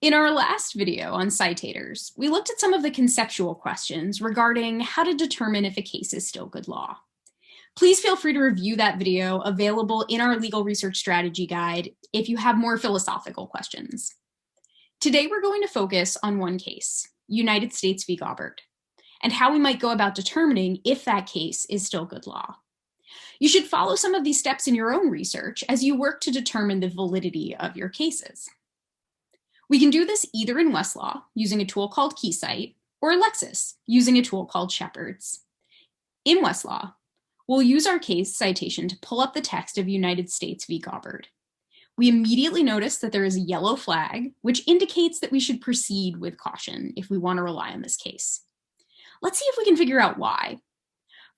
In our last video on citators, we looked at some of the conceptual questions regarding how to determine if a case is still good law. Please feel free to review that video available in our legal research strategy guide if you have more philosophical questions. Today, we're going to focus on one case, United States v. Gaubert, and how we might go about determining if that case is still good law. You should follow some of these steps in your own research as you work to determine the validity of your cases. We can do this either in Westlaw, using a tool called Keysight, or Lexis, using a tool called Shepard's. In Westlaw, we'll use our case citation to pull up the text of United States v. Gaubert. We immediately notice that there is a yellow flag, which indicates that we should proceed with caution if we want to rely on this case. Let's see if we can figure out why.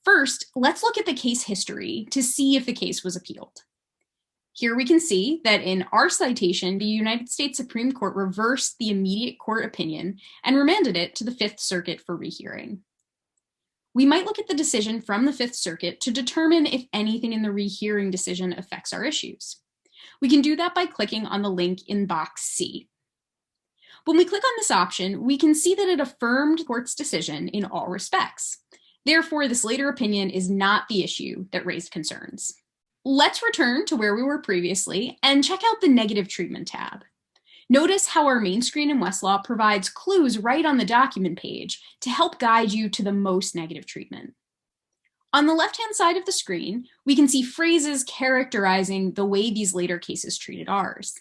First, let's look at the case history to see if the case was appealed. Here we can see that in our citation, the United States Supreme Court reversed the immediate court opinion and remanded it to the Fifth Circuit for rehearing. We might look at the decision from the Fifth Circuit to determine if anything in the rehearing decision affects our issues. We can do that by clicking on the link in box C. When we click on this option, we can see that it affirmed the court's decision in all respects. Therefore, this later opinion is not the issue that raised concerns. Let's return to where we were previously and check out the negative treatment tab. Notice how our main screen in Westlaw provides clues right on the document page to help guide you to the most negative treatment. On the left-hand side of the screen, we can see phrases characterizing the way these later cases treated ours.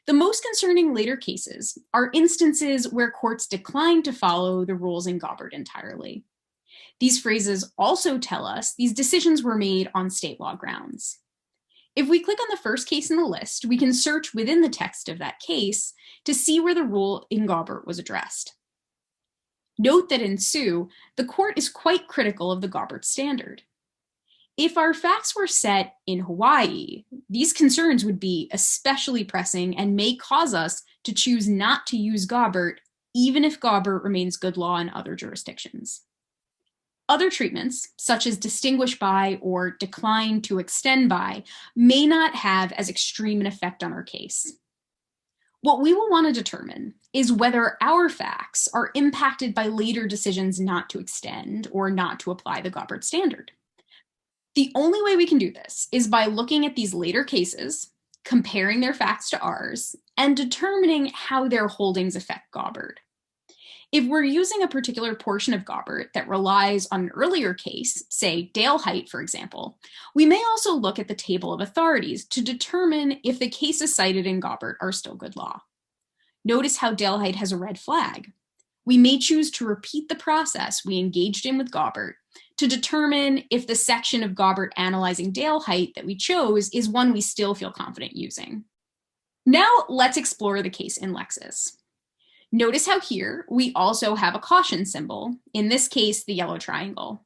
The most concerning later cases are instances where courts declined to follow the rules in Gaubert entirely. These phrases also tell us these decisions were made on state law grounds. If we click on the first case in the list, we can search within the text of that case to see where the rule in Gaubert was addressed. Note that in Sue, the court is quite critical of the Gaubert standard. If our facts were set in Hawaii, these concerns would be especially pressing and may cause us to choose not to use Gaubert, even if Gaubert remains good law in other jurisdictions. Other treatments, such as distinguish by or decline to extend by, may not have as extreme an effect on our case. What we will want to determine is whether our facts are impacted by later decisions not to extend or not to apply the Gaubert standard. The only way we can do this is by looking at these later cases, comparing their facts to ours, and determining how their holdings affect Gaubert. If we're using a particular portion of Gaubert that relies on an earlier case, say Dale Height, for example, we may also look at the table of authorities to determine if the cases cited in Gaubert are still good law. Notice how Dale Height has a red flag. We may choose to repeat the process we engaged in with Gaubert to determine if the section of Gaubert analyzing Dale Height that we chose is one we still feel confident using. Now let's explore the case in Lexis. Notice how here we also have a caution symbol, in this case, the yellow triangle.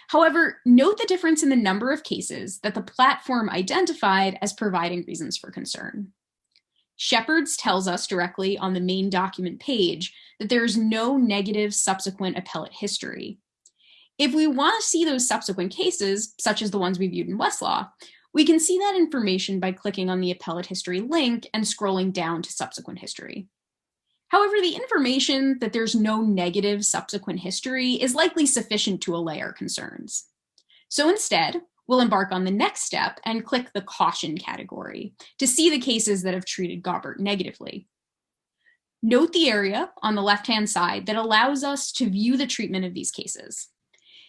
However, note the difference in the number of cases that the platform identified as providing reasons for concern. Shepard's tells us directly on the main document page that there is no negative subsequent appellate history. If we want to see those subsequent cases, such as the ones we viewed in Westlaw, we can see that information by clicking on the appellate history link and scrolling down to subsequent history. However, the information that there's no negative subsequent history is likely sufficient to allay our concerns. So instead, we'll embark on the next step and click the caution category to see the cases that have treated Gaubert negatively. Note the area on the left-hand side that allows us to view the treatment of these cases.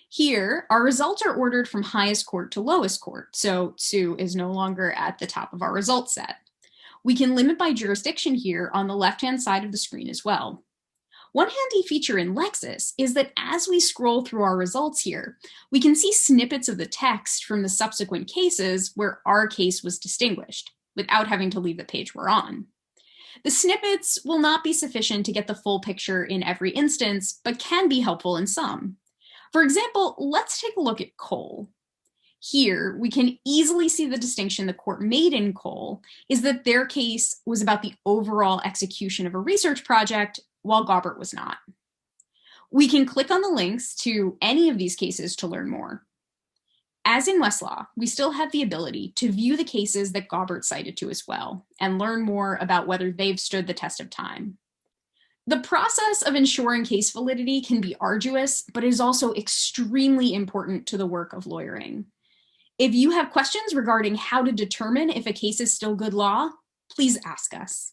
Here, our results are ordered from highest court to lowest court, so Sue is no longer at the top of our results set. We can limit by jurisdiction here on the left-hand side of the screen as well. One handy feature in Lexis is that as we scroll through our results here, we can see snippets of the text from the subsequent cases where our case was distinguished, without having to leave the page we're on. The snippets will not be sufficient to get the full picture in every instance, but can be helpful in some. For example, let's take a look at Cole. Here, we can easily see the distinction the court made in Cole is that their case was about the overall execution of a research project, while Gaubert was not. We can click on the links to any of these cases to learn more. As in Westlaw, we still have the ability to view the cases that Gaubert cited to as well and learn more about whether they've stood the test of time. The process of ensuring case validity can be arduous, but is also extremely important to the work of lawyering. If you have questions regarding how to determine if a case is still good law, please ask us.